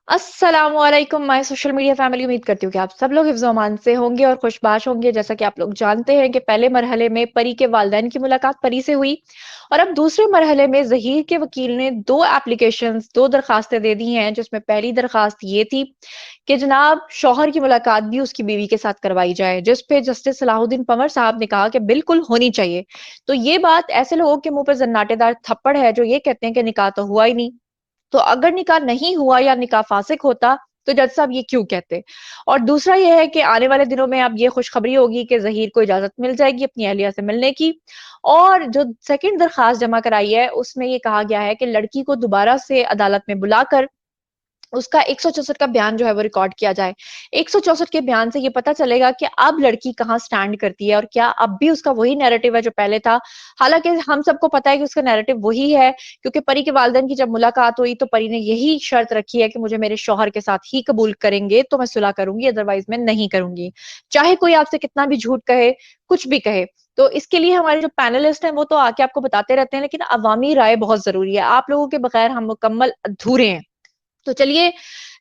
अस्सलामुअलैकुम my social media family. उम्मीद करती हूँ कि आप सब लोग हिफ्ज़ ओ अमान से होंगे और खुशबाश होंगे। जैसा कि आप लोग जानते हैं कि पहले मरहले में परी के वालिदैन की मुलाकात परी से हुई और अब दूसरे मरहले में ज़हीर के वकील ने 2 एप्लीकेशंस 2 दरखास्तें दे दी हैं, जिसमें पहली दरखास्त ये थी कि जनाब शौहर की मुलाकात भी उसकी बीवी के साथ करवाई जाए, जिस पे जस्टिस सलाहुद्दीन पंवर साहब ने कहा कि बिल्कुल होनी चाहिए। तो ये बात ऐसे लोगों के मुँह पे ज़न्नाटेदार थप्पड़ है जो ये कहते हैं कि निकाह तो हुआ ही नहीं। तो अगर निकाह नहीं हुआ या निकाह फासिक होता तो जज साहब ये क्यों कहते? और दूसरा ये है कि आने वाले दिनों में अब ये खुशखबरी होगी कि ज़हीर को इजाज़त मिल जाएगी अपनी अहलिया से मिलने की। और जो सेकंड दरख़्वास्त जमा कराई है, उसमें ये कहा गया है कि लड़की को दोबारा से अदालत में बुलाकर उसका 164 का बयान जो है वो रिकॉर्ड किया जाए। 164 के बयान से ये पता चलेगा कि अब लड़की कहाँ स्टैंड करती है और क्या अब भी उसका वही नैरेटिव है जो पहले था। हालाँकि हम सबको पता है कि उसका नैरेटिव वही है, क्योंकि परी के वालिदैन की जब मुलाकात हुई तो परी ने यही शर्त रखी है कि मुझे मेरे शौहर के साथ ही कबूल करेंगे तो मैं सुलह करूँगी, अदरवाइज़ मैं नहीं करूँगी। चाहे कोई आपसे कितना भी झूठ कहे, कुछ भी कहे। तो इसके लिए हमारे जो पैनलिस्ट हैं वो तो आके आपको बताते रहते हैं, लेकिन अवामी राय बहुत ज़रूरी है। आप लोगों के बगैर हम मुकम्मल अधूरे हैं। तो चलिए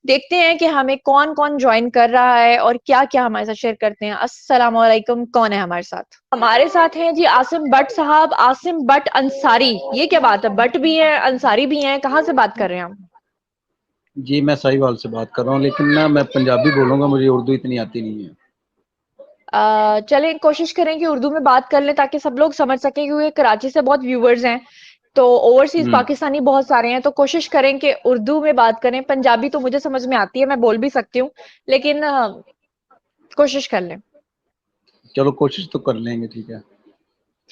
देखते हैं कि हमें कौन-कौन जॉइन कर रहा है और क्या-क्या हमारे साथ शेयर करते हैं। अस्सलाम वालेकुम, कौन है हमारे साथ? हमारे साथ हैं जी आसिम भट्ट साहब, आसिम भट्ट अंसारी। ये क्या बात है? भट्ट भी हैं, अंसारी भी हैं, कहाँ से बात कर रहे हैं हम? जी, मैं साहिवाल से बात कर रहा हूँ, लेकिन ना मैं पंजाबी बोलूँगा, मुझे उर्दू इतनी आती नहीं है। चलें कोशिश करें कि उर्दू में बात कर लें ताकि सब लोग समझ सकें, क्योंकि कराची से बहुत व्यूअर्स हैं, तो ओवरसीज़ हुँ, पाकिस्तानी बहुत सारे हैं, तो कोशिश करें कि उर्दू में बात करें। पंजाबी तो मुझे समझ में आती है, मैं बोल भी सकती हूँ, लेकिन कोशिश कर लें। चलो कोशिश तो कर लेंगे, ठीक है।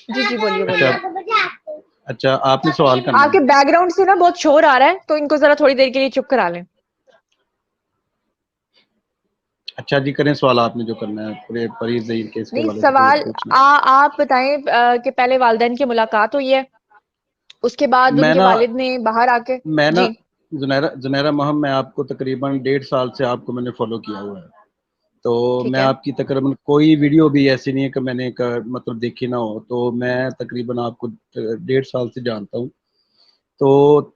जी, जी, बोलिए, अच्छा बोलिए। अच्छा, आपने सवाल करना आपके है? बैकग्राउंड से ना बहुत शोर आ रहा है, तो इनको ज़रा थोड़ी देर के लिए चुप करा लें। अच्छा जी, करें सवाल आपने जो करना है, परी ज़हीर केस के नहीं, हवाले से जो सवाल पूछना है। आप बताएँ कि पहले वालिदैन की मुलाकात हुई है, उसके बाद मैं उनके ना वालिद ने बाहर आके मैं ना जी, ज़ुनैरा महम, मैं आपको तकरीबन डेढ़ साल से आपको मैंने फ़ॉलो किया हुआ है। तो ठीक मैं है। आपकी तकरीबन कोई वीडियो भी ऐसी नहीं है कि मैंने मतलब देखी ना हो, तो मैं तकरीबन आपको डेढ़ साल से जानता हूँ। तो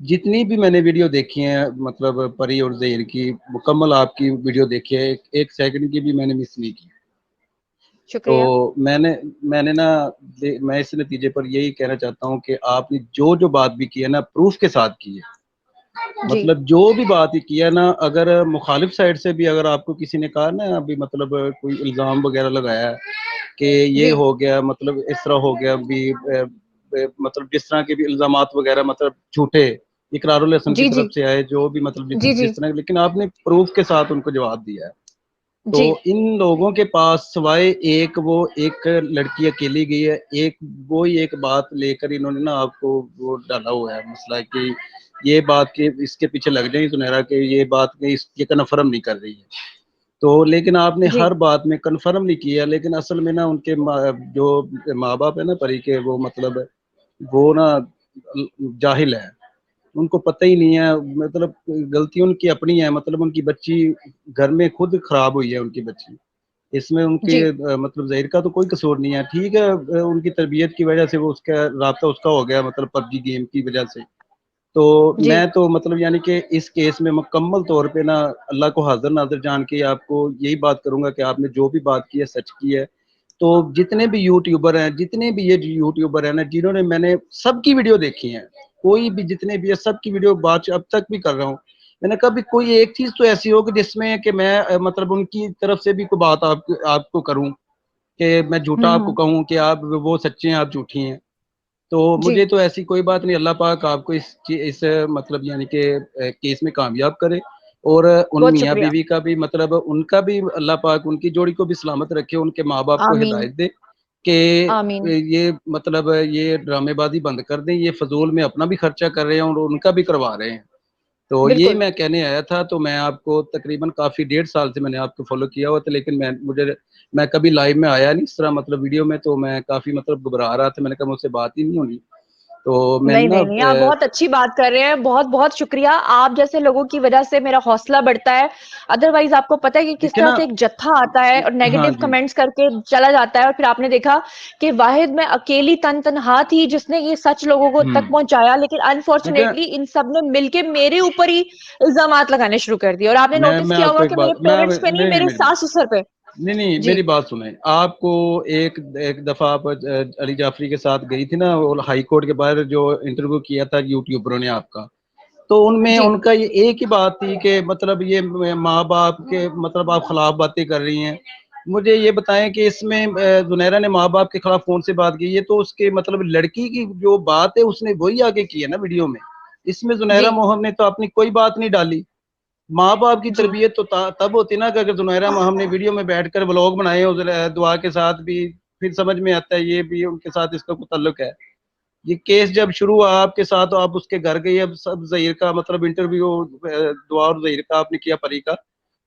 जितनी भी मैंने वीडियो देखी है, मतलब परी और ज़हीर की, मुकम्मल आपकी वीडियो देखी है, एक सेकंड की भी मैंने मिस नहीं की। शुक्रिया। तो मैंने ना मैं इस नतीजे पर यही कहना चाहता हूँ कि आपने जो बात भी की है ना, प्रूफ के साथ की है। जी, मतलब जो भी बात ही की है ना, अगर मुखालिफ साइड से भी अगर आपको किसी ने कहा ना, अभी मतलब कोई इल्ज़ाम वगैरह लगाया है कि ये जी, हो गया, मतलब इस तरह हो गया भी, मतलब जिस तरह के भी इल्ज़ामात वगैरह, मतलब झूठे, इकरारुल हसन की जी, तरफ जी, से आए, जो भी मतलब जी, जिस जी, तरह, लेकिन आपने प्रूफ के साथ उनको जवाब दिया है। तो जी, इन लोगों के पास सिवाय एक वो एक लड़की अकेली गई है, एक वो ही एक बात लेकर इन्होंने ना आपको वो डाला हुआ है मसला कि ये बात के इसके पीछे लग जाएंगे सुनहरा के, ये बात के ये कन्फर्म नहीं कर रही है। तो लेकिन आपने जी, हर बात में कन्फर्म नहीं किया, लेकिन असल में ना उनके जो माँ बाप है ना परी के, वो मतलब वो ना जाहिल है, उनको पता ही नहीं है, मतलब गलती उनकी अपनी है, मतलब उनकी बच्ची घर में खुद खराब हुई है उनकी बच्ची, इसमें उनकी जी, मतलब ज़हीर का तो कोई कसूर नहीं है, ठीक है। उनकी तरबियत की वजह से वो उसका राब्ता उसका हो गया, मतलब पबजी गेम की वजह से। तो जी, मैं तो मतलब यानी कि इस केस में मुकम्मल तौर पे ना अल्लाह को हाज़िर नाज़िर जान के आपको यही बात करूँगा कि आपने जो भी बात की है सच की है। तो जितने भी यूट्यूबर हैं, जितने भी ये यूट्यूबर हैं ना, जिन्होंने मैंने सबकी वीडियो देखी है, कोई भी जितने भी है सबकी वीडियो बात अब तक भी कर रहा हूँ। मैंने कभी कोई एक चीज़ तो ऐसी हो कि जिसमें कि मैं मतलब उनकी तरफ से भी कोई बात आपको करूँ कि मैं झूठा हुँ, आपको हुँ, कहूँ कि आप वो सच्चे हैं, आप झूठी हैं। तो जी, मुझे तो ऐसी कोई बात नहीं, अल्लाह पाक आपको इस मतलब यानी कि केस में कामयाब करे, और उन बहुत शुक्रिया। मियाँ-बीवी का भी मतलब उनका भी अल्लाह पाक उनकी जोड़ी को भी सलामत रखे, उनके माँ-बाप को आमीन, हिदायत दे कि आमीन। ये मतलब ये ड्रामेबाज़ी बंद कर दें, ये फ़िज़ूल में अपना भी खर्चा कर रहे हैं और उनका भी करवा रहे हैं। तो यही बिल्कुल। मैं कहने आया था, तो मैं आपको तकरीबन काफ़ी डेढ़ साल से मैंने आपको फ़ॉलो किया हुआ था, लेकिन मैं कभी लाइव में आया नहीं इस तरह, मतलब वीडियो में, तो मैं काफ़ी मतलब घबरा रहा था, मैंने कहा मुझसे बात ही नहीं होनी। तो मैंने नहीं, ना नहीं, नहीं, आप बहुत अच्छी बात कर रहे हैं। बहुत-बहुत शुक्रिया। आप जैसे लोगों की वजह से मेरा हौसला बढ़ता है। अदरवाइज़ आपको पता है कि किस देखिए तरह ना। से एक जत्था आता है और हाँ नेगेटिव जी। कमेंट्स करके चला जाता है, और फिर आपने देखा कि वाहिद मैं अकेली तन-तनहा थी जिसने ये सच लोगों को तक पहुँचाया, लेकिन देखिए, अनफॉर्चुनेटली इन सब ने मिलके मेरे ऊपर ही इल्ज़ामात लगाने शुरू कर दिए, और आपने नोटिस मैं किया आपको होगा एक कि बात, मेरे पेरेंट्स पे नहीं, नहीं नहीं मेरे मेरी बात, सास-ससुर पे। नहीं नहीं जी, मेरी बात सुने। आपको एक एक दफा आप अली जाफरी के साथ गई थी ना, और हाई कोर्ट के बाहर जो इंटरव्यू किया था यूट्यूबरों ने आपका, तो उनमें जी, उनका ये एक ही बात थी कि मतलब ये माँ बाप के मतलब आप खिलाफ बातें कर रही हैं। मुझे ये बताएं कि इसमें जुनैरा ने माँ बाप के खिलाफ कौन सी बात की? ये तो उसके मतलब लड़की की जो बात है उसने वही आगे की है ना वीडियो में। इसमें जुनैरा जी, मोहब ने तो अपनी कोई बात नहीं डाली। माँ बाप की जी। तरबियत तो तब होती ना कि अगर जुनैरा मोहब ने वीडियो में बैठकर व्लॉग बनाए उस दुआ के साथ भी, फिर समझ में आता है ये भी उनके साथ इसका कोई ताल्लुक है। ये केस जब शुरू हुआ आपके साथ, तो आप उसके घर गए, अब सब जहीर का मतलब इंटरव्यू दुआ और जहीर का आपने किया, परी का,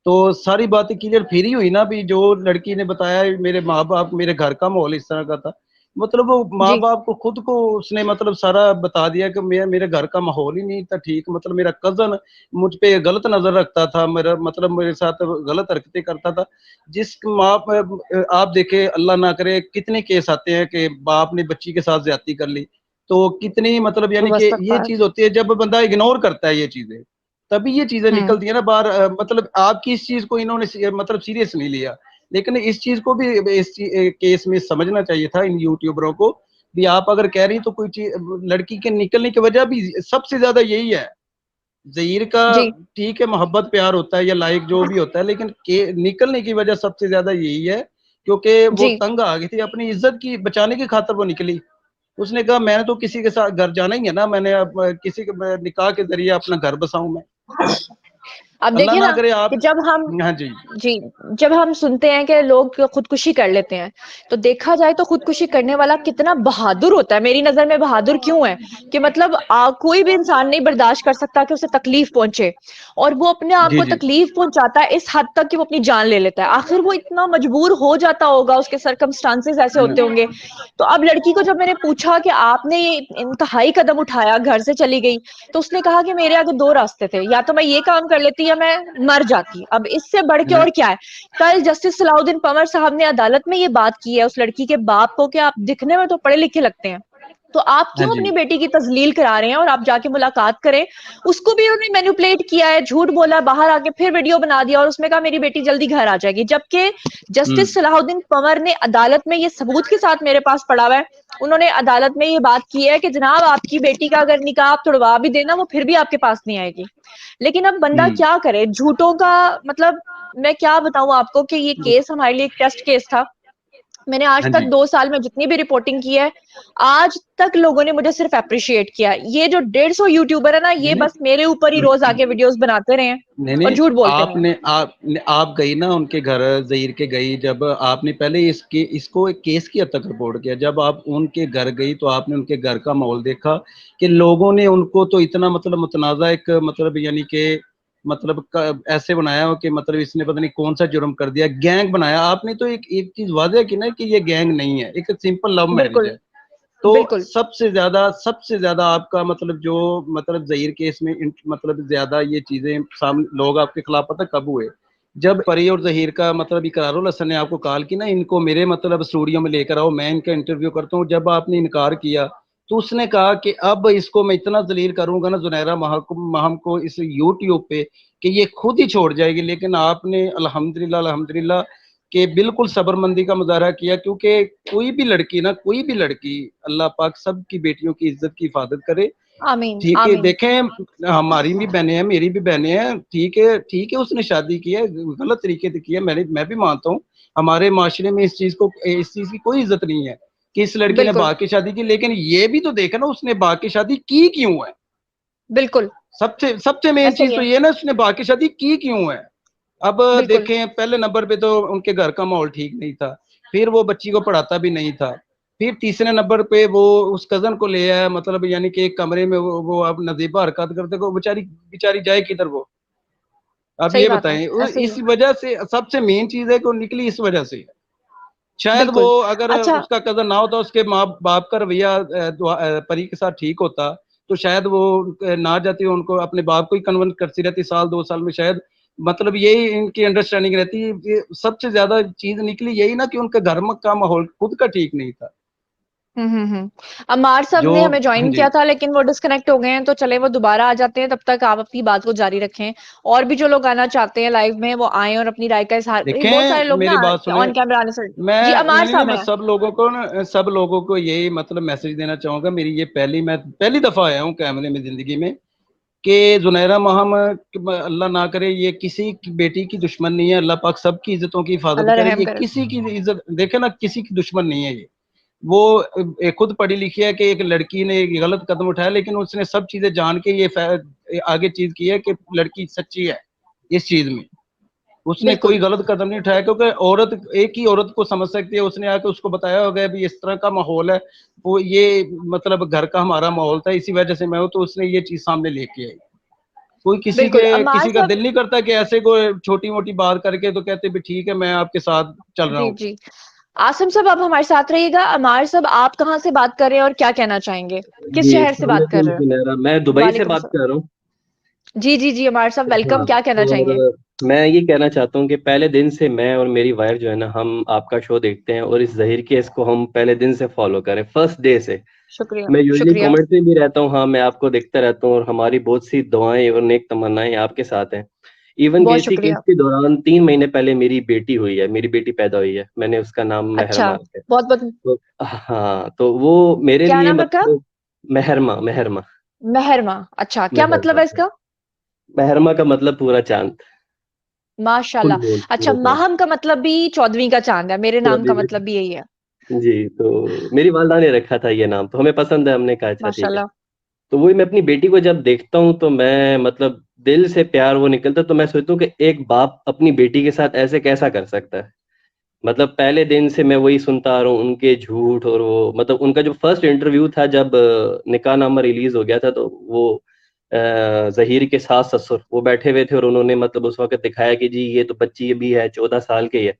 तो सारी बातें क्लियर फिर ही हुई ना। भी जो लड़की ने बताया मेरे माँ बाप, मेरे घर का माहौल इस तरह का था, मतलब वो माँ जी, बाप को खुद को उसने मतलब सारा बता दिया कि मेरे घर का माहौल ही नहीं था ठीक, मतलब मेरा कजन मुझ पे गलत नजर रखता था, मेरा मतलब मेरे साथ गलत हरकतें करता था। जिस माँ आप देखे, अल्लाह ना करे कितने केस आते हैं कि बाप ने बच्ची के साथ ज्यादती कर ली, तो कितनी मतलब यानी कि ये अस्तगफुरुल्लाह। चीज होती है जब बंदा इग्नोर करता है ये चीजें, तभी ये चीजें हुँ। निकलती है ना बाहर। मतलब आपकी इस चीज को इन्होंने मतलब सीरियस नहीं लिया, लेकिन इस चीज को भी इस केस में समझना चाहिए था इन यूट्यूबरों को भी। आप अगर कह रही तो कोई चीज, लड़की के निकलने की वजह भी सबसे ज्यादा यही है। जहीर का जी, ठीक है, मोहब्बत प्यार होता है या लाइक जो भी होता है, लेकिन निकलने की वजह सबसे ज्यादा यही है, क्योंकि वो जी। तंग आ गई थी, अपनी इज्जत की बचाने की खातर वो निकली। उसने कहा मैंने तो किसी के साथ घर जाना ही है ना, मैंने अब किसी के निकाह के जरिए अपना घर बसाऊं मैं। अब अल्लाह देखिए ना ना करे कि आप। जब हम हाँ जी। जी, जब हम सुनते हैं कि लोग खुदकुशी कर लेते हैं, तो देखा जाए तो खुदकुशी करने वाला कितना बहादुर होता है। मेरी नज़र में बहादुर क्यों है कि मतलब कोई भी इंसान नहीं बर्दाश्त कर सकता कि उसे तकलीफ पहुँचे, और वो अपने आप जी को जी। तकलीफ पहुँचाता है इस हद तक कि वो अपनी जान ले लेता है। आखिर वो इतना मजबूर हो जाता होगा, उसके सर्कमस्टांसेस ऐसे होते होंगे। तो अब लड़की को जब मैंने पूछा कि आपने ये इंतहाई कदम उठाया, घर से चली गई, तो उसने कहा कि मेरे आगे 2 रास्ते थे, या तो मैं ये काम कर लेती या मैं मर जाती। अब इससे बढ़ के और क्या है? कल जस्टिस सलाउद्दीन पंवर साहब ने अदालत में ये बात की है उस लड़की के बाप को कि आप दिखने में तो पढ़े लिखे लगते हैं, तो आप हाँ क्यों जी। अपनी बेटी की तजलील करा रहे हैं, और आप जाके मुलाकात करें। उसको भी उन्होंने मैनिपुलेट किया है, झूठ बोला, बाहर आके फिर वीडियो बना दिया और उसमें कहा मेरी बेटी जल्दी घर आ जाएगी, जबकि जस्टिस सलाहुद्दीन पंवर ने अदालत में ये सबूत के साथ मेरे पास पड़ा हुआ है। उन्होंने अदालत में ये बात की है कि जनाब आपकी बेटी का अगर निकाह आप तुड़वा भी देना वो फिर भी आपके पास नहीं आएगी। लेकिन अब बंदा क्या करे, झूठों का मतलब मैं क्या बताऊं आपको कि ये केस हमारे लिए एक टेस्ट केस था। मैंने आज हाँ तक जी। 2 साल में जितनी भी रिपोर्टिंग की है, आज तक लोगों ने मुझे सिर्फ एप्रिशिएट किया। ये जो 150 यूट्यूबर है ना, नहीं ये नहीं बस मेरे ऊपर ही रोज आके वीडियोस बनाते रहे हैं नहीं और नहीं। झूठ बोलते रहे हैं। आप गई ना उनके घर, जहीर के गई, जब आपने पहले इसको एक केस की हद तक रिपोर्ट किया, जब आप उनके घर गई तो आपने उनके घर का माहौल देखा कि लोगों ने उनको तो इतना मतलब मुतनाज़ा एक मतलब यानी कि मतलब ऐसे बनाया हो कि मतलब इसने पता नहीं कौन सा जुर्म कर दिया, गैंग बनाया। आपने तो एक एक चीज वादे की ना कि ये गैंग नहीं है, एक सिंपल लव मैरिज बिल्कुल, है। तो बिल्कुल। सबसे ज्यादा आपका मतलब जो मतलब जहीर केस में मतलब ज्यादा ये चीजें सामने लोग आपके खिलाफ पता कब हुए? जब परी और जहीर का मतलब इकरारुल हसन ने आपको कॉल की ना, इनको मेरे मतलब स्टूडियो में लेकर आओ, मैं इनका इंटरव्यू करता हूँ, जब आपने इनकार किया, तो उसने कहा कि अब इसको मैं इतना जलील करूंगा ना जुनैरा महम को इस यूट्यूब पे कि ये खुद ही छोड़ जाएगी। लेकिन आपने अल्हम्दुलिल्लाह अल्हम्दुलिल्लाह कि बिल्कुल सब्रमंदी का मुजाहरा किया, क्योंकि कोई भी लड़की ना, कोई भी लड़की, अल्लाह पाक सबकी बेटियों की इज्जत की हिफाजत करे। आमीन, ठीक है, आमीन। देखें हमारी भी बहनें हैं, मेरी भी बहनें हैं, ठीक है उसने शादी की है, गलत तरीके से की है, मैं भी मानता हूँ। हमारे माशरे में इस चीज की कोई इज्जत नहीं है कि इस लड़की ने बिल्कुल, बाकी शादी की, लेकिन ये भी तो देखा ना उसने बाकी शादी की क्यों है। बिल्कुल। सबसे सबसे मेन ऐसा ही चीज तो है। ये ना, उसने बाकी शादी की क्यों है। अब बिल्कुल, देखें, पहले नंबर पे तो उनके घर का माहौल ठीक नहीं था, फिर वो बच्ची को पढ़ाता भी नहीं था, फिर तीसरे नंबर पे वो उस कजन को ले आया, मतलब यानी कि एक कमरे में वो अब नजीबा हरकत करते को, बेचारी बेचारी जाए किधर वो। आप सही ये बात है, बताएं, ऐसे ही इस है। वजह से सबसे मेन चीज है कि वो निकली इस वजह से। शायद वो बिल्कुल। अगर अच्छा उसका कजन ना होता, उसके माँ बाप का रवैया परी के साथ ठीक होता, तो शायद वो ना जाती, उनको अपने बाप को ही कन्विंस करती रहती, साल 2 साल में शायद। मतलब यही इनकी अंडरस्टैंडिंग रहती है। ये सबसे ज्यादा चीज निकली यही ना कि उनके घर में का माहौल खुद का ठीक नहीं था। अमार साहब जो ने हमें हाँ जॉइन जी। किया था, लेकिन वो डिस्कनेक्ट हो गए हैं, तो चले वो दोबारा आ जाते हैं, तब तक आप अपनी बात को जारी रखें। और भी जो लोग आना चाहते हैं लाइव में, वो आए और अपनी राय का इजहार करें। बहुत सारे देखें लोग मेरी ना बात सुने। ऑन कैमरा आने से। जी, मैं अमार नहीं नहीं, साहब मैं हैं। सब लोगों को ना, सब लोगों को यही मतलब मैसेज देना चाहूंगा। मेरी ये मैं पहली दफा आया हूँ कैमरे में जिंदगी में, कि जुनैरा महम, अल्लाह ना करे, ये किसी की बेटी की दुश्मन नहीं है। अल्लाह पाक सबकी इज्जतों की हिफाजत अल्लाह करे। रहम ये करे। किसी की इज्जत, देखे ना, किसी की दुश्मन नहीं है ये। वो खुद पढ़ी लिखी है कि एक लड़की ने एक गलत कदम उठाया, लेकिन उसने सब चीजें जान के आगे चीज की है कि लड़की सच्ची है इस चीज में। उसने कोई बिल्कुल गलत कदम नहीं उठाया, क्योंकि औरत एक ही औरत को समझ सकती है। उसने आके उसको बताया होगा भी इस तरह का माहौल है, वो ये मतलब घर का हमारा माहौल था, इसी वजह से मैं हूं, तो उसने ये चीज सामने लेके आई। कोई बिल्कुल अमार किसी का साहब। दिल नहीं करता कि ऐसे को छोटी मोटी बात करके तो कहते भी ठीक है, मैं आपके साथ चल रहा जी हूँ। जी। आसिम साहब, आप हमारे साथ रहिएगा। अमार साहब, आप कहाँ से बात कर रहे हैं और क्या कहना चाहेंगे? किस जी, शहर से अस्सलाम बात कर वालेकुम रहे हैं? सुनैरा, मैं दुबई से वालेकुम बात कर सलाम। रहा हूँ। जी जी जी, अमार साहब वेलकम। हाँ, क्या कहना चाहेंगे? और मैं ये कहना चाहता हूँ कि पहले दिन से मैं और मेरी वाइफ जो है ना, हम आपका शो देखते हैं और इस ज़हीर केस को हम पहले दिन से फॉलो करें, फर्स्ट डे से। शुक्रिया मैं यूजुअली शुक्रिया। कमेंट्स में भी रहता हूँ, हाँ, मैं आपको देखता रहता हूँ और हमारी बहुत सी दुआएं और नेक तमन्नाएं आपके साथ हैं। इवन बहुत केसी केस शुक्रिया। के दौरान 3 महीने पहले मेरी बेटी हुई है, मेरी बेटी पैदा हुई है, मैंने उसका नाम अच्छा, महरमा रखा है। बहुत बहुत। तो हाँ, तो वो मेरे क्या लिए नाम रखा? मतलब महरमा महरमा मेहरमा। अच्छा, क्या मतलब महरमा है इसका? महरमा का मतलब पूरा चांद, फुल मून, माशाल्लाह। अच्छा, पूरा चांद। माहम का मतलब भी 14वीं का चांद है। मेरे नाम का चौधरी मतलब भी यही है। जी, तो मेरी वालदा ने रखा था ये नाम, तो हमें पसंद है, हमने कहा अच्छा ठीक है। माशाल्लाह। तो वही मैं अपनी बेटी को जब देखता हूँ तो मैं मतलब दिल से प्यार वो निकलता है, तो मैं सोचता हूँ कि एक बाप अपनी बेटी के साथ ऐसे कैसा कर सकता है। मतलब पहले दिन से मैं वही सुनता आ रहा हूँ, उनके झूठ, और वो मतलब उनका जो फर्स्ट इंटरव्यू था जब निकाहनामा रिलीज हो गया था, तो वो ज़हीर के सास ससुर वो बैठे हुए थे और उन्होंने मतलब उस वक़्त दिखाया कि जी ये तो बच्ची अभी है, 14 साल की है।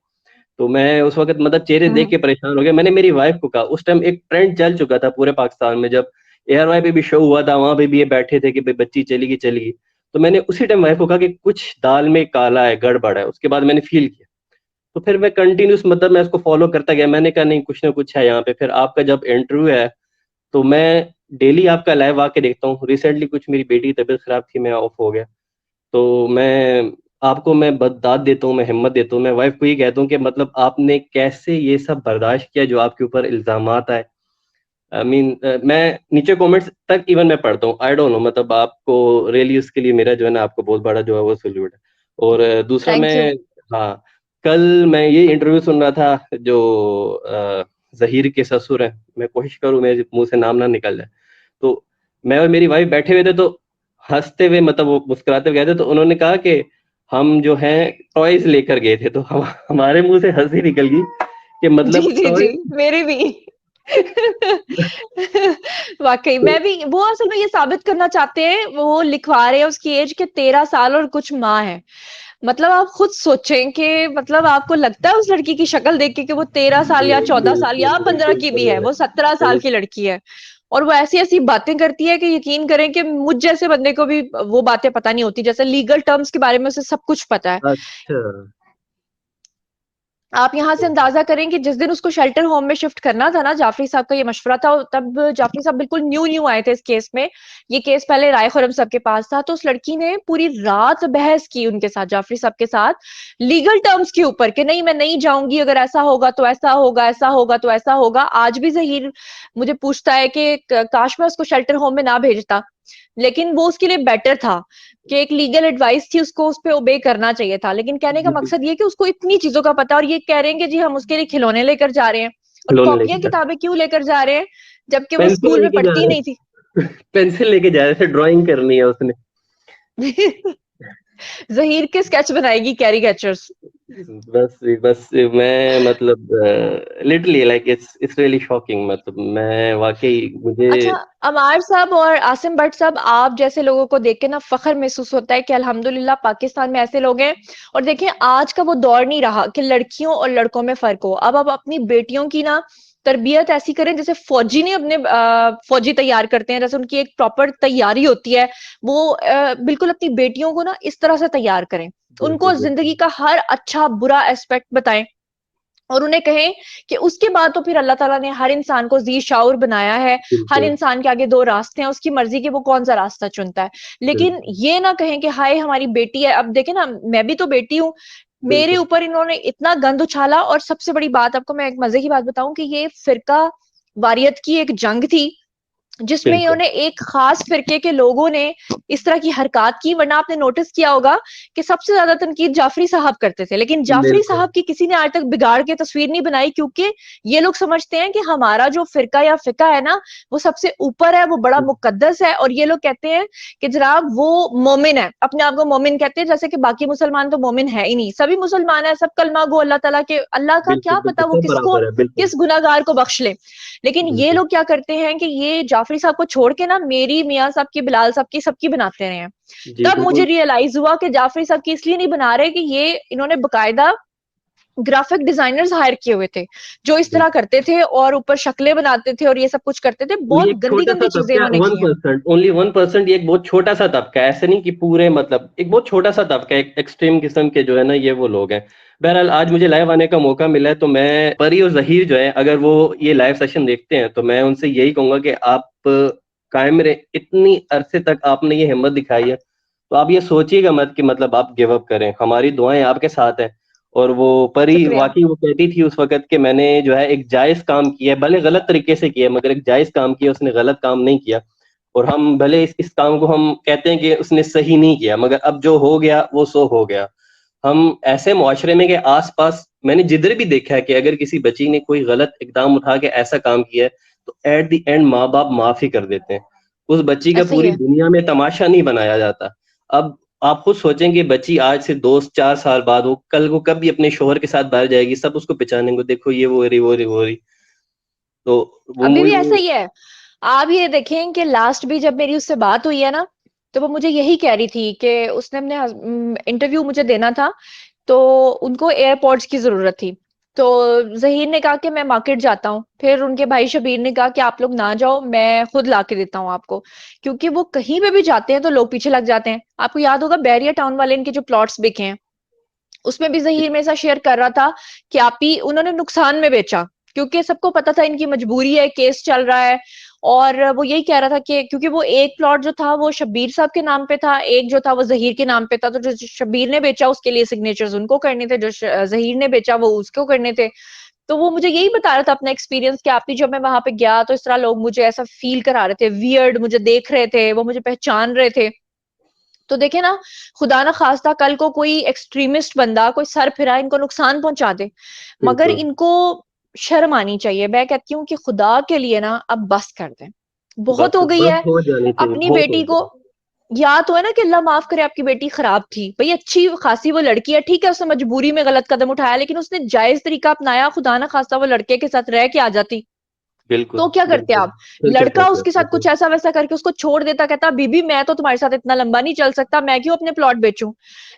तो मैं उस वक़्त मतलब चेहरे देख हम्म के परेशान हो गया। मैंने मेरी वाइफ़ को कहा, उस टाइम एक ट्रेंड चल चुका था पूरे पाकिस्तान में, जब एआरवाई पे भी शो हुआ था, वहाँ पे भी ये बैठे थे कि भई बच्ची चली गई। तो मैंने उसी टाइम वाइफ़ को कहा कि कुछ दाल में काला है, गड़बड़ है। उसके बाद मैंने फ़ील किया। तो फिर मैं कंटिन्यूअस मतलब मैं उसको फ़ॉलो करता गया। मैंने कहा नहीं, कुछ ना कुछ है यहाँ पे। फिर आपका जब इंटरव्यू है, तो मैं डेली आपका लाइव आके देखता हूँ। रिसेंटली कुछ मेरी बेटी की तबीयत खराब थी, मैं ऑफ हो गया। तो मैं आपको मैं दाद देता हूँ, मैं हिम्मत देता हूँ। मैं वाइफ़ को ये कहता हूँ कि मतलब आपने कैसे ये सब बर्दाश्त किया जो आपके ऊपर इल्ज़ामात आए। आई मीन मैं नीचे कमेंट्स तक इवन मैं पढ़ता हूँ। आई डोंट नो, मतलब आपको रियली उसके लिए मेरा जो है ना, आपको बहुत बड़ा जो है वो सैल्यूट है। और दूसरा थैंक यू। मैं, हाँ, कल मैं ये इंटरव्यू सुन रहा था जो ज़हीर के ससुर हैं, मैं कोशिश करूँ मेरे मुँह से नाम ना निकल जाए। तो मैं और मेरी वाइफ़ बैठे हुए थे, तो हँसते हुए मतलब वो मुस्कुराते हुए गए थे, तो उन्होंने कहा कि हम जो हैं टॉयज़ लेकर गए थे। तो हमारे मुँह से हँसी निकल गई कि जी मतलब जी जी, टॉयज़। मेरे भी। वाकई तो मैं भी, वो असल में ये साबित करना चाहते हैं, वो लिखवा रहे हैं उसकी एज के 13 साल और कुछ माह है। मतलब आप खुद सोचें कि मतलब आपको लगता है उस लड़की की शक्ल देख के कि वो 13 साल या 14 साल बिल्कुल, या 15 बिल्कुल की भी सही है, है। वो 17 साल की लड़की है। और वो ऐसी ऐसी बातें करती है कि यकीन करें कि मुझ जैसे बंदे को भी वो बातें पता नहीं होती। जैसे लीगल टर्म्स के बारे में उसे सब कुछ पता है। अच्छा। आप यहाँ से अंदाजा करें कि जिस दिन उसको शेल्टर होम में शिफ्ट करना था ना, जाफरी साहब का ये मशवरा था, तब जाफरी साहब बिल्कुल न्यू न्यू आए थे इस केस में। ये केस पहले राय खुरम साहब के पास था, तो उस लड़की ने पूरी रात बहस की उनके साथ, जाफरी साहब के साथ, लीगल टर्म्स के ऊपर कि नहीं मैं नहीं जाऊंगी, अगर ऐसा होगा तो ऐसा होगा, ऐसा होगा तो ऐसा होगा। आज भी जहीर मुझे पूछता है कि काश मैं उसको शेल्टर होम में ना भेजता, लेकिन वो उसके लिए बेटर था कि एक लीगल एडवाइस थी, उसको उस पे ओबे करना चाहिए था। लेकिन कहने का जी, मकसद ये कि उसको इतनी चीजों का पता है, और ये कह रहे हैं कि जी हम उसके लिए खिलौने लेकर जा रहे हैं और खिलौने कॉपियां लेके जा, किताबें क्यों लेकर जा रहे हैं, जबकि वो पेंसिल स्कूल में लेके जा पढ़ती रहे नहीं थी। हैं। पेंसिल लेके जा रहे थे, ड्राइंग करनी है उसने। जहीर के स्केच बनाएगी कैरिकेचर्स। बस मैं मतलब literally like it's really shocking, मतलब मैं वाकई मुझे। अच्छा, अमार साहब और आसिम भट्ट साहब, आप जैसे लोगों को देख के ना फख्र महसूस होता है कि अल्हम्दुलिल्लाह पाकिस्तान में ऐसे लोग हैं। और देखें, आज का वो दौर नहीं रहा कि लड़कियों और लड़कों में फर्क हो। अब आप अपनी बेटियों की ना तरबियत ऐसी करें जैसे फौजी ने अपने फौजी तैयार करते हैं, जैसे उनकी एक प्रॉपर तैयारी होती है। वो बिल्कुल अपनी बेटियों को ना इस तरह से तैयार करें, उनको बिल्कुल जिंदगी बिल्कुल का हर अच्छा बुरा एस्पेक्ट बताएं, और उन्हें कहें कि उसके बाद तो फिर अल्लाह ताला ने हर इंसान को जी शाऊर बनाया है। हर बिल्कुल इंसान के आगे दो रास्ते हैं, उसकी मर्जी कि वो कौन सा रास्ता चुनता है। लेकिन बिल्कुल ये ना कहें कि हाय हमारी बेटी है। अब देखें ना, मैं भी तो बेटी हूँ, मेरे बिल्कुल ऊपर इन्होंने इतना गंद उछाला। और सबसे बड़ी बात, आपको मैं एक मजे की बात बताऊं कि ये फिरका वारियत की एक जंग थी, जिसमें बिल्कुल इन्होंने एक खास फिरके के लोगों ने इस तरह की हरकत की। वरना आपने नोटिस किया होगा कि सबसे ज्यादा तनकीद जाफरी साहब करते थे, लेकिन जाफरी बिल्कुल साहब की किसी ने आज तक बिगाड़ के तस्वीर नहीं बनाई, क्योंकि ये लोग समझते हैं कि हमारा जो फिरका या फिका है ना, वो सबसे ऊपर है, वो बड़ा मुकद्दस है। और ये लोग कहते हैं कि जनाब वो मोमिन है, अपने आप को मोमिन कहते हैं, जैसे कि बाकी मुसलमान तो मोमिन है ही नहीं। सभी मुसलमान है, सब कलमा गो अल्लाह ताला के। अल्लाह का बिल्कुल क्या बिल्कुल पता वो सब किसको, बराबर है, बिल्कुल किस गुनाहगार को बख्श ले। लेकिन ये बिल्कुल लोग क्या करते हैं कि ये जाफरी साहब को छोड़ के ना मेरी, मियाँ साहब की, बिलाल साहब की, सबकी बनाते रहे हैं। जी तब मुझे बिल्कुल रियलाइज हुआ कि जाफरी साहब की इसलिए नहीं बना रहे कि ये इन्होंने बकायदा ग्राफिक डिजाइनर्स हायर किए हुए थे, जो इस तरह बिल्कुल। करते थे और ऊपर शक्लें बनाते थे और ये सब कुछ करते थे। वो ये बहुत एक गंदी छोटा सा गंदी चीजें तबका, इन्होंने वन की हैं। परसेंट ओनली 1%, ये एक बहुत छोटा सा तबका है, ऐसे नहीं कि पूरे, मतलब एक बहुत छोटा सा तबका है, एक एक्सट्रीम किस्म के जो है ना ये वो लोग हैं। बहरहाल आज मुझे लाइव आने का मौका मिला है, तो मैं परी और जहीर जो है, अगर वो ये लाइव सेशन देखते हैं तो मैं उनसे यही कहूंगा कि आप कायम रहे। इतनी अरसे तक आपने ये हिम्मत दिखाई है, तो आप ये सोचिएगा मत कि मतलब आप गिव अप करें। हमारी दुआएं आपके साथ हैं। और वो परी शुक्रिया। वाकई वो कहती थी उस वक्त कि मैंने जो है एक जायज काम किया है, भले गलत तरीके से किया है, मगर एक जायज काम किया, उसने गलत काम नहीं किया। और हम भले इस काम को हम कहते हैं कि उसने सही नहीं किया, मगर अब जो हो गया वो सो हो गया। हम ऐसे मुआशरे में के आसपास मैंने जिधर भी देखा है कि अगर किसी बच्ची ने कोई गलत इकदाम उठा के ऐसा काम किया है, तो एट द एंड माँ बाप माफ ही कर देते हैं। उस बच्ची का ऐसा ही पूरी है। दुनिया में तमाशा नहीं बनाया जाता। अब आप खुद सोचेंगे, बच्ची आज से 2-4 साल बाद वो कल को कभी अपने शोहर के साथ बाहर जाएगी, सब उसको पहचानेंगे, देखो ये वो रही वो रही वो रही। तो वो अभी भी ऐसा मूवी। ही है। आप ये देखें कि लास्ट भी जब मेरी उससे बात हुई है ना, तो वो मुझे यही कह रही थी कि उसने अपने इंटरव्यू मुझे देना था, तो उनको एयरपोर्ट्स की जरूरत थी। तो जहीर ने कहा कि मैं मार्केट जाता हूँ। फिर उनके भाई शबीर ने कहा कि आप लोग ना जाओ, मैं खुद ला के देता हूँ आपको। क्योंकि वो कहीं पे भी जाते हैं तो लोग पीछे लग जाते हैं। आपको याद होगा बैरियर टाउन वाले इनके जो प्लॉट्स बिके हैं, उसमें भी जहीर मेरे साथ शेयर कर रहा था कि आप ही उन्होंने नुकसान में बेचा, क्योंकि सबको पता था इनकी मजबूरी है, केस चल रहा है। और वो यही कह रहा था कि क्योंकि वो एक प्लॉट जो था वो शब्बीर साहब के नाम पे था, एक जो था वो जहीर के नाम पे था। तो जो शब्बीर ने बेचा उसके लिए सिग्नेचर्स उनको करने थे, जो जहीर ने बेचा वो उसको करने थे। तो वो मुझे यही बता रहा था अपना एक्सपीरियंस कि आप ही, जब मैं वहां पे गया तो इस तरह लोग मुझे ऐसा फील करा रहे थे, वियर्ड मुझे देख रहे थे, वो मुझे पहचान रहे थे। तो देखे ना, खुदा ना खास्ता कल को कोई एक्सट्रीमिस्ट बंदा, कोई सर फिरा इनको नुकसान पहुंचा दे, मगर बिल्कुल। इनको शर्म आनी चाहिए। मैं कहती हूँ कि खुदा के लिए ना अब बस कर दें, बहुत हो गई बस है। हो जानी चाहिए, अपनी बहुत हो बेटी को, जाए। या तो है ना कि अल्लाह माफ करे आपकी बेटी खराब थी भाई, अच्छी खासी वो लड़की है, ठीक है उसने मजबूरी में गलत कदम उठाया, लेकिन उसने जायज तरीका अपनाया। खुदा ना खास्ता वो लड़के के साथ रह के आ जाती, बिल्कुल तो क्या करते बिल्कुल। आप? फिर क्या लड़का कहते हैं, उसके साथ बिल्कुल कुछ ऐसा वैसा करके उसको छोड़ देता, कहता बीबी मैं तो तुम्हारे साथ इतना लंबा नहीं चल सकता, मैं क्यों अपने प्लॉट बेचूं।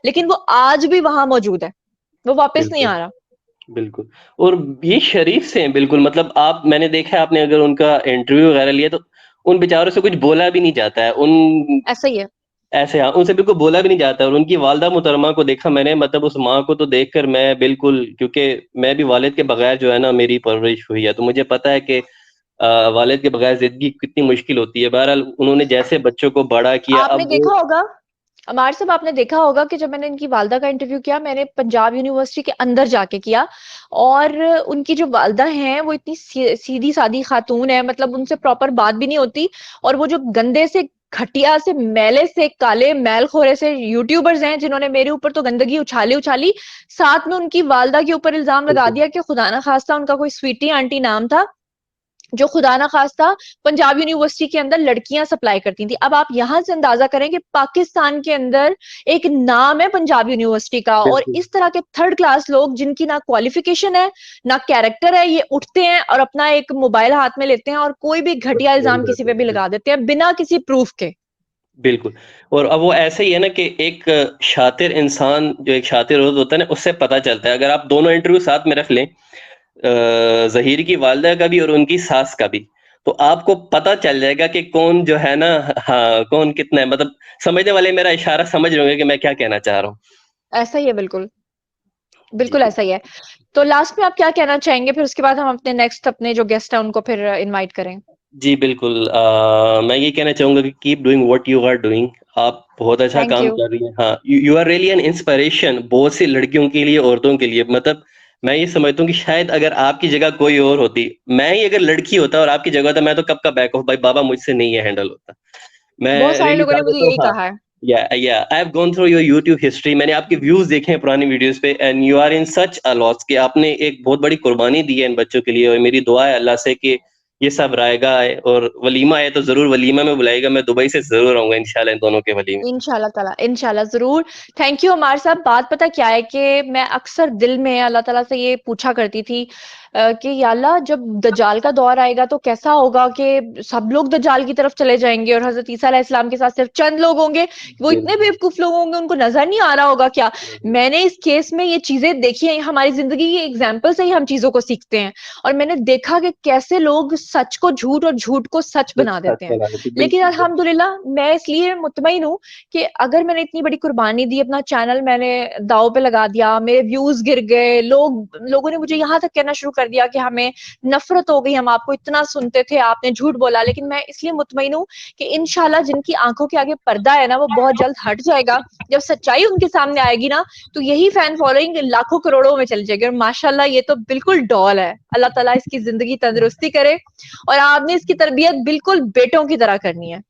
लेकिन वो आज भी वहां मौजूद है, वो वापस नहीं बिल्कुल आ रहा। बिल्कुल। और ये शरीफ से हैं बिल्कुल, मतलब आप, मैंने देखा है, आपने अगर उनका इंटरव्यू वगैरह लिया तो उन बेचारों से कुछ बोला भी नहीं जाता है। उन ऐसा ही है। ऐसे, हाँ, उनसे बिल्कुल बोला भी नहीं जाता है। और उनकी वालदा मुहतरमा को देखा मैंने, मतलब उस माँ को तो देखकर मैं बिल्कुल, क्योंकि मैं भी वालिद के बगैर जो है ना मेरी परवरिश हुई है, तो मुझे पता है कि वालिद के बगैर जिंदगी कितनी मुश्किल होती है। बहरहाल उन्होंने जैसे बच्चों को बड़ा किया, आपने अब वो। देखा होगा, हमारे सब आपने देखा होगा कि जब मैंने इनकी वालदा का इंटरव्यू किया, मैंने पंजाब यूनिवर्सिटी के अंदर जाके किया। और उनकी जो वालदा हैं वो इतनी सीधी सादी खातून है, मतलब उनसे प्रॉपर बात भी नहीं होती। और वो जो गंदे से, घटिया से, मैले से, काले मैल खोरे से यूट्यूबर्स हैं जिन्होंने मेरे ऊपर तो गंदगी उछाली उछाली, साथ में उनकी वालदा के ऊपर इल्जाम लगा बिल्कुल दिया कि खुदा ना खास्ता उनका कोई स्वीटी आंटी नाम था, जो खुदा ना खास्ता पंजाब यूनिवर्सिटी के अंदर लड़कियां सप्लाई करती थी। अब आप यहां से अंदाजा करें कि पाकिस्तान के अंदर एक नाम है पंजाब यूनिवर्सिटी का, और बिल्कुल इस तरह के थर्ड क्लास लोग जिनकी ना क्वालिफिकेशन है ना कैरेक्टर है, ये उठते हैं और अपना एक मोबाइल हाथ में लेते हैं और कोई भी घटिया इल्जाम किसी पे भी लगा देते हैं बिना किसी प्रूफ के। बिल्कुल। और अब वो ऐसे ही है ना कि एक शातिर इंसान, जो एक शातिर होता है ना, उससे पता चलता है। अगर आप दोनों इंटरव्यू साथ में रख लें, ज़हीर की वालिदा का भी और उनकी सास का भी, तो आपको पता चल जाएगा कि कौन जो है ना, हाँ, कौन कितना है। मतलब समझने वाले मेरा इशारा समझ रहे होंगे कि मैं क्या कहना चाह रहा हूँ। ऐसा ही है, बिल्कुल जी। बिल्कुल ऐसा ही है। तो लास्ट में आप क्या कहना चाहेंगे, फिर उसके बाद हम अपने नेक्स्ट अपने जो गेस्ट है उनको फिर इनवाइट करें। जी, बिल्कुल। मैं ये कहना चाहूँगा कि keep doing what you are doing. आप बहुत अच्छा थैंक काम यू। कर रही हैं। हाँ, you are really an inspiration, बहुत सी लड़कियों के लिए, औरतों के लिए। मतलब मैं ये समझता हूँ कि शायद अगर आपकी जगह कोई और होती, मैं ही अगर लड़की होता और आपकी जगह होता, मैं तो कब का बैक ऑफ, भाई बाबा मुझसे नहीं है हैंडल होता। बहुत मैं सारे रियली लोगों ने चाहता मुझे तो यही हाँ। कहा है। या I have gone through your YouTube history. मैंने आपके व्यूज देखे हैं पुरानी वीडियोस पे, and you are in such a loss कि आपने एक बहुत बड़ी कुर्बानी दी है इन बच्चों के लिए। और मेरी दुआ है अल्लाह से कि ये सब रायगा है, और वलीमा है तो जरूर वलीमा में बुलाएगा। मैं दुबई से जरूर आऊंगा इंशाल्लाह इन दोनों के वलीमे। इंशाल्लाह ताला, इंशाल्लाह जरूर। थैंक यू अमार साहब। बात पता क्या है कि मैं अक्सर दिल में अल्लाह ताला से ये पूछा करती थी कि या अल्लाह, जब दज्जाल का दौर आएगा तो कैसा होगा कि सब लोग दज्जाल की तरफ चले जाएंगे और हजरत ईसा अलैहिस्सलाम के साथ सिर्फ चंद लोग होंगे। वो इतने बिल्कुल बेवकूफ लोग होंगे, उनको नजर नहीं आ रहा होगा क्या? मैंने इस केस में ये चीजें देखी हैं, हमारी जिंदगी की एग्जाम्पल से ही हम चीजों को सीखते हैं। और मैंने देखा कि कैसे लोग सच को झूठ और झूठ को सच सच बना सच देते हैं। बना देती, लेकिन बिल्कुल बिल्कुल। अल्हम्दुलिल्लाह मैं इसलिए मुतमईन हूँ कि अगर मैंने इतनी बड़ी कुर्बानी दी, अपना चैनल मैंने दांव पे लगा दिया, मेरे व्यूज गिर गए, लोगों ने मुझे यहाँ तक कहना शुरू कर दिया कि हमें नफरत हो गई, हम आपको इतना सुनते थे, आपने झूठ बोला। लेकिन मैं इसलिए मुतमईन हूँ कि इंशाल्लाह जिनकी आंखों के आगे पर्दा है ना, वो बहुत जल्द हट जाएगा। जब सच्चाई उनके सामने आएगी ना, तो यही फैन फॉलोइंग लाखों करोड़ों में चली जाएगी। और माशाल्लाह ये तो बिल्कुल डॉल है। अल्लाह ताला इसकी जिंदगी तंदुरुस्ती करे। और आपने इसकी तरबियत बिल्कुल बेटों की तरह करनी है,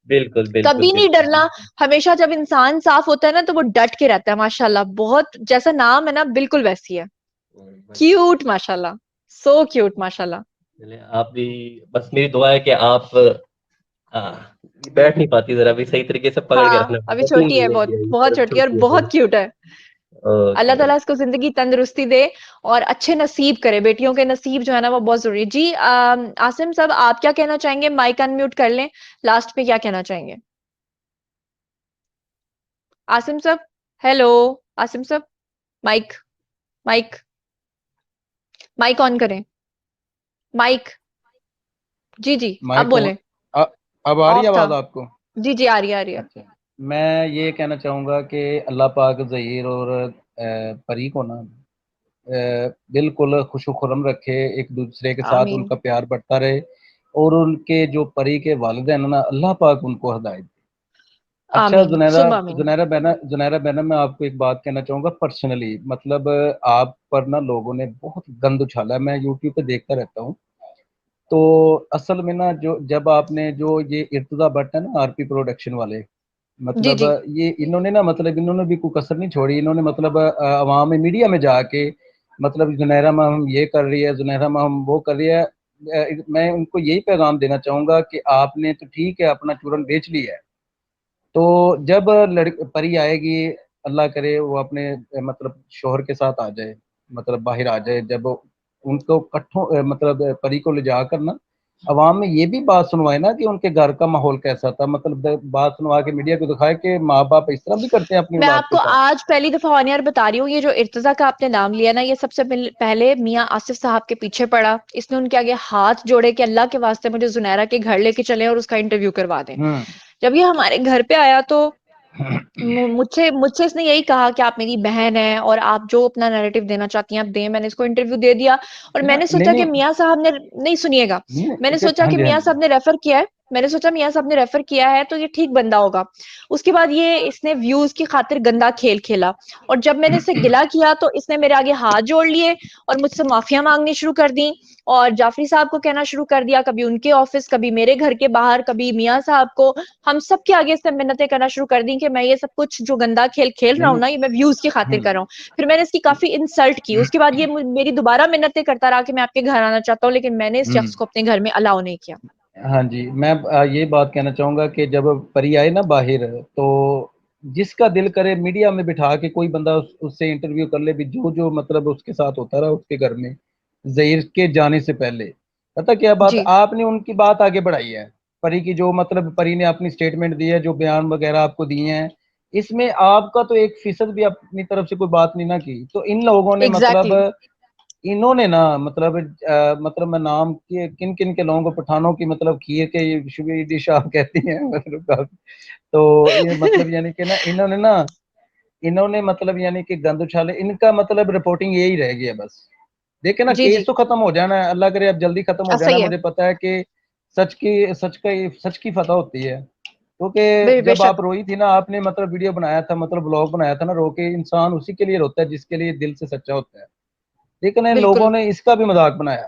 बिल्कुल बिल्कुल कभी नहीं बिल्कुल डरना। हमेशा जब इंसान साफ होता है ना, तो वो डट के रहता है। माशाल्लाह, बहुत जैसा नाम है ना, बिल्कुल वैसी है। बिल्कुल। क्यूट माशाल्लाह, सो क्यूट माशाल्लाह। चलिए, आप भी, बस मेरी दुआ है कि आप, हाँ, बैठ नहीं पाती, जरा भी सही तरीके से पकड़ के हाँ, रखना अभी पड़ता है। 3 छोटी है, महीने बहुत की है ये, बहुत सिर्फ छोटी है और छोटी है। बहुत क्यूट है। ओके अल्लाह ताला ओके। इसको जिंदगी तंदुरुस्ती दे और अच्छे नसीब करे। बेटियों के नसीब जो है ना, वो बहुत जरूरी है जी। आसिम साहब, आप क्या कहना चाहेंगे? माइक अनम्यूट कर लें। लास्ट में क्या कहना चाहेंगे आसिम साहब? हेलो आसिम साहब, माइक, माइक, माइक ऑन करें। माइक, जी जी, आप माइक ऑन। बोलें। अ- अब आ रही है ऑफ था। आवाज आपको? जी जी, आ रही है, आ रही है। अच्छा, मैं ये कहना चाहूँगा कि अल्लाह पाक ज़हीर और परी को ना बिल्कुल खुशो खुरम रखे, एक दूसरे के साथ आमीन, उनका प्यार बढ़ता रहे। और उनके जो परी के वालिदैन हैं ना, अल्लाह पाक उनको हिदायत दे। अच्छा, आमीन, सुम्मा आमीन। जुनैरा बहना, मैं आपको एक बात कहना चाहूँगा पर्सनली। मतलब आप पर ना लोगों ने बहुत गंद उछाला है, मैं यूट्यूब पे देखता रहता हूँ। तो असल में ना, जो जब आपने जो ये इर्तज़ा भट्ट है ना, आरपी प्रोडक्शन वाले, जी मतलब जी। ये इन्होंने ना, मतलब इन्होंने भी कोई कसर नहीं छोड़ी। इन्होंने मतलब अवाम में, मीडिया में जाके, मतलब जुनैरा में हम ये कर रही है, जुनैरा में हम वो कर रही है। मैं उनको यही पैगाम देना चाहूँगा कि आपने तो ठीक है अपना चूरन बेच लिया है। तो जब परी आएगी, अल्लाह करे वो अपने मतलब शोहर के साथ आ जाए, मतलब बाहर आ जाए, जब उनको कट्ठों मतलब परी को ले जाकर ना अवाम में ये भी बात सुनवाए ना कि उनके घर का माहौल कैसा था। मतलब बात सुनवा के मीडिया को दिखाए कि माँ बाप इस तरह भी करते हैं अपनी मैं औलाद के आपको साथ। आज पहली दफा ऑन एयर बता रही हूँ, ये जो इर्तजा का आपने नाम लिया ना, ये सबसे पहले मियाँ आसिफ साहब के पीछे पड़ा। इसने उनके आगे हाथ जोड़े कि अल्लाह के वास्ते मुझे जुनैरा के घर लेके चले और उसका इंटरव्यू करवा दें। हम्म। जब ये हमारे घर पे आया तो मुझसे मुझसे इसने यही कहा कि आप मेरी बहन है और आप जो अपना नैरेटिव देना चाहती हैं आप दें। मैंने इसको इंटरव्यू दे दिया और मैंने नहीं सोचा कि नहीं मियाँ साहब ने, नहीं सुनिएगा, नहीं मैंने नहीं, सोचा हाँ कि जी हाँ मियाँ जी। साहब ने रेफर किया है मैंने सोचा मियाँ साहब ने रेफर किया है तो ये ठीक बंदा होगा। उसके बाद ये इसने व्यूज की खातिर गंदा खेल खेला, और जब मैंने इसे गिला किया तो इसने मेरे आगे हाथ जोड़ लिए और मुझसे माफिया मांगनी शुरू कर दी, और जाफरी साहब को कहना शुरू कर दिया, कभी उनके ऑफिस, कभी मेरे घर के बाहर, कभी मियाँ साहब को, हम सब के आगे इसने मिन्नतें करना शुरू कर दी कि मैं ये सब कुछ जो गंदा खेल खेल रहा हूँ नहीं ना, ये मैं व्यूज की खातिर कर रहा हूँ। फिर मैंने इसकी काफी इंसल्ट की। उसके बाद ये मेरी दोबारा मिन्नतें करता रहा कि मैं आपके घर आना चाहता हूँ, लेकिन मैंने इस शख्स हम्म, को अपने घर में अलाउ नहीं किया। हाँ जी, मैं ये बात कहना चाहूंगा कि जब परी आए ना बाहर, तो जिसका दिल करे मीडिया में बिठा के कोई बंदा उससे इंटरव्यू कर ले भी, जो जो मतलब उसके साथ होता रहा उसके घर में जहीर के जाने से पहले। पता क्या बात, जी आपने उनकी बात आगे बढ़ाई है, परी की जो मतलब परी ने अपनी स्टेटमेंट दी है, जो बयान वगैरह आपको दिए हैं, इसमें आपका तो 1% भी अपनी तरफ से कोई बात नहीं ना की। तो इन लोगों ने मतलब, एग्जैक्टली। इन्होंने ना मतलब मतलब मैं नाम के किन किन के लोगों को, पठानों की मतलब खीर के ये शुगर डिश आप कहती हैं मतलब तो ये मतलब यानी कि ना इन्होंने मतलब यानी कि गंद उछाले, इनका मतलब रिपोर्टिंग यही रह गई है बस। देखे ना, जी केस जी। तो खत्म हो जाना है, अल्लाह करे अब जल्दी खत्म हो जाना। सही है। मुझे पता है कि सच की फतह होती है, क्योंकि जब बेशक। आप रोई थी ना, आपने मतलब वीडियो बनाया था, मतलब ब्लॉग बनाया था ना, रो के, इंसान उसी के लिए रोता है जिसके लिए दिल से सच्चा होता है। लेकिन इन लोगों बिल्कुल ने इसका भी मजाक बनाया।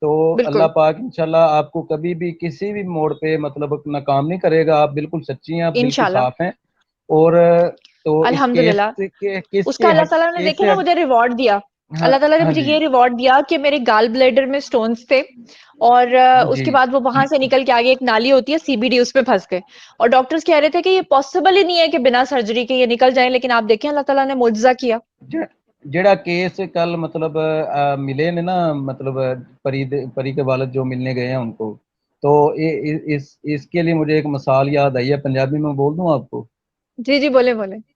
तो अल्लाह बिल्कुल। पाक इंशाल्लाह आपको कभी भी किसी भी मोड़ पे मतलब नाकाम नहीं करेगा। आप बिल्कुल सच्ची हैं, आप बिल्कुल इंशाल्लाह। साफ हैं। और तो इस केस अल्हम्दुलिल्लाह। के केस उसका के अल्लाह हट ताला ने केस देखे से ना हट मुझे रिवॉर्ड दिया। हाँ, अल्लाह ताला ने हाँ मुझे जी, ये रिवॉर्ड दिया कि मेरे गाल ब्लैडर में स्टोन्स थे, और जी, उसके बाद वो वहां से निकल के आगे एक नाली होती है सीबीडी, उसमें फंस गए। और डॉक्टर्स कह रहे थे कि ये पॉसिबल ही नहीं है कि बिना सर्जरी के ये निकल जाए, लेकिन आप देखें अल्लाह ताला ने मुआजिजा किया। ज- जेड़ा केस कल मतलब मिले ने ना, मतलब परी के वालिद जो मिलने गए हैं उनको, तो इसके लिए मुझे एक मिसाल याद आई है, पंजाबी में बोल दूं आपको। जी जी, बोले बोले।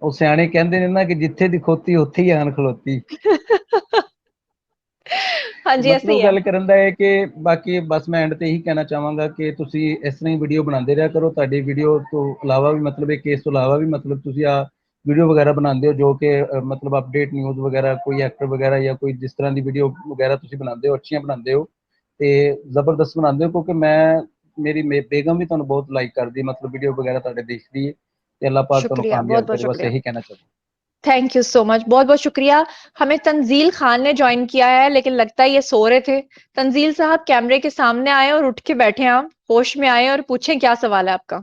ਉਹ ਸਿਆਣੇ ਕਹਿੰਦੇ ਨੇ ਨਾ ਕਿ ਜਿੱਥੇ ਦੀ ਖੋਤੀ ਉੱਥੇ ਹੀ ਆਣ ਖਲੋਤੀ। हाँ जी, ऐसे ही ਮਤਲਬ है। ਗੱਲ ਕਰਨ ਦਾ ਹੈ ਕਿ ਬਾਕੀ ਬਸ ਮੈਂ ਐਂਡ ਤੇ ਇਹੀ ਕਹਿਣਾ ਚਾਹਾਂਗਾ ਕਿ ਤੁਸੀਂ ਇਸ ਤਰ੍ਹਾਂ ਹੀ ਵੀਡੀਓ ਬਣਾਉਂਦੇ ਰਿਹਾ ਕਰੋ। ਤੁਹਾਡੀ ਵੀਡੀਓ ਤੋਂ ਇਲਾਵਾ ਵੀ ਮਤਲਬ ਇਹ ਕੇਸ ਤੋਂ ਇਲਾਵਾ ਵੀ ਮਤਲਬ ਤੁਸੀਂ ਆ ਵੀਡੀਓ ਵਗੈਰਾ ਬਣਾਉਂਦੇ ਹੋ, ਜੋ ਕਿ ਮਤਲਬ ਅਪਡੇਟ ਨਿਊਜ਼ ਵਗੈਰਾ, ਕੋਈ ਐਕਟਰ ਵਗੈਰਾ ਜਾਂ ਕੋਈ ਜਿਸ ਤਰ੍ਹਾਂ ਦੀ ਵੀਡੀਓ ਵਗੈਰਾ ਤੁਸੀਂ ਬਣਾਉਂਦੇ ਹੋ, ਅੱਛੀਆਂ ਬਣਾਉਂਦੇ ਹੋ ਤੇ ਜ਼ਬਰਦਸਤ ਬਣਾਉਂਦੇ ਹੋ। ਕਿਉਂਕਿ ਮੇਰੀ ਬੇਗਮ ਵੀ ਤੁਹਾਨੂੰ ਬਹੁਤ ਲਾਈਕ ਕਰਦੀ, ਮਤਲਬ ਵੀਡੀਓ ਵਗੈਰਾ ਤੁਹਾਡੇ देखती है। ਤੇ ਅੱਲਾਹ ਪਾਕ ਤੁਹਾਨੂੰ शुक्रिया, बहुत कामयाब बहुत करे, बस शुक्रिया। यही कहना चाहता हूँ। थैंक यू सो मच, बहुत बहुत शुक्रिया। हमें तंजील खान ने ज्वाइन किया है, लेकिन लगता है ये सो रहे थे। तंजील साहब, कैमरे के सामने आए और उठ के बैठे हैं, आप होश में आए और पूछें क्या सवाल है आपका।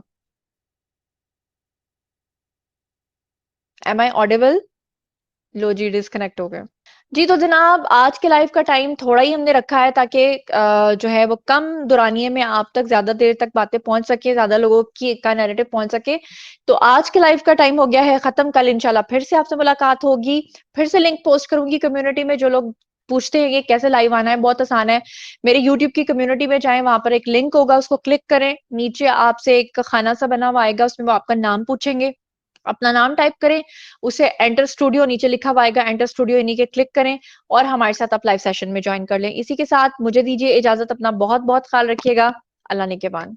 Am I audible? लो जी, डिस्कनेक्ट हो गए। जी तो जनाब, आज के लाइव का टाइम थोड़ा ही हमने रखा है ताकि जो है वो कम दुरानिये में आप तक ज्यादा देर तक बातें पहुंच सके, ज्यादा लोगों की का नैरेटिव पहुंच सके। तो आज के लाइव का टाइम हो गया है खत्म। कल इंशाल्लाह फिर से आपसे मुलाकात होगी। फिर से लिंक पोस्ट करूंगी कम्युनिटी में। जो लोग पूछते हैं कि कैसे लाइव आना है, बहुत आसान है। मेरे यूट्यूब की कम्युनिटी में जाएं, वहां पर एक लिंक होगा, उसको क्लिक करें। नीचे आपसे एक खाना सा बना हुआ आएगा, उसमें वो आपका नाम पूछेंगे, अपना नाम टाइप करें, उसे एंटर स्टूडियो नीचे लिखा हुआ आएगा, एंटर स्टूडियो इन्हीं के क्लिक करें और हमारे साथ आप लाइव सेशन में ज्वाइन कर लें। इसी के साथ मुझे दीजिए इजाजत। अपना बहुत बहुत ख्याल रखिएगा। अल्लाह ने के बाद।